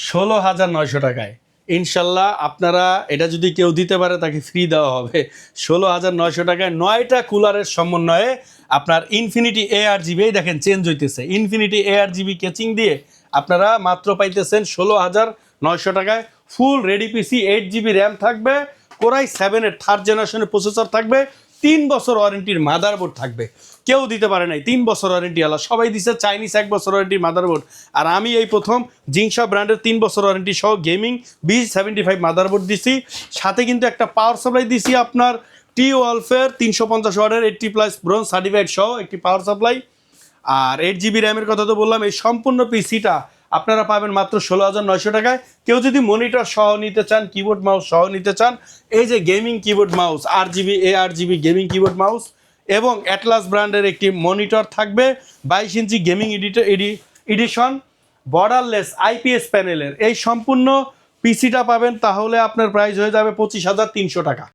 16,900 টাকায় ইনশাল্লাহ। আপনারা এটা যদি কেউ দিতে পারে তাকে ফ্রি দেওয়া হবে। 16,900 টাকায় 9টা কুলারের সমন্বয়ে আপনার ইনফিনিটি ARGB, দেখেন চেঞ্জ হইতেছে, ইনফিনিটি ARGB কেচিং দিয়ে আপনারা মাত্র পাইতেছেন 16,900 টাকায়। ফুল রেডি পিসি, 8GB র্যাম থাকবে, কোরাই 7-এর 3rd জেনারেশনের প্রসেসর থাকবে, 3 বছর ওয়ারেন্টির মাদারবোর্ড থাকবে। কেউ দিতে পারে নাই 3 বছর ওয়ারেন্টি, আলা সবাই দিছে চাইনিজ 1 বছর ওয়ারেন্টির মাদারবোর্ড, আর আমি এই প্রথম জিংশা ব্র্যান্ডের 3 বছর ওয়ারেন্টি সহ গেমিং B75 মাদারবোর্ড দিছি। সাথে কিন্তু একটা পাওয়ার সাপ্লাই দিছি আপনার T-Wolf-এর 350 ওয়াটের 80+ ব্রোঞ্জ সার্টিফাইড সহ একটি পাওয়ার সাপ্লাই। আর 8GB র্যামের কথা তো বললাম। এই সম্পূর্ণ পিসিটা আপনারা পাবেন মাত্র 16,900 টাকায়। কেউ যদি মনিটর সহ নিতে চান, কিবোর্ড মাউস সহ নিতে চান, এই যে gaming keyboard mouse RGB ARGB gaming keyboard mouse এবং অ্যাটলাস ব্র্যান্ডের একটি মনিটর থাকবে, 22 ইঞ্চি গেমিং এডিশন বর্ডারলেস IPS প্যানেলের এই সম্পূর্ণ পিসিটা পাবেন, তাহলে আপনার প্রাইস হয়ে যাবে 25,300 টাকা।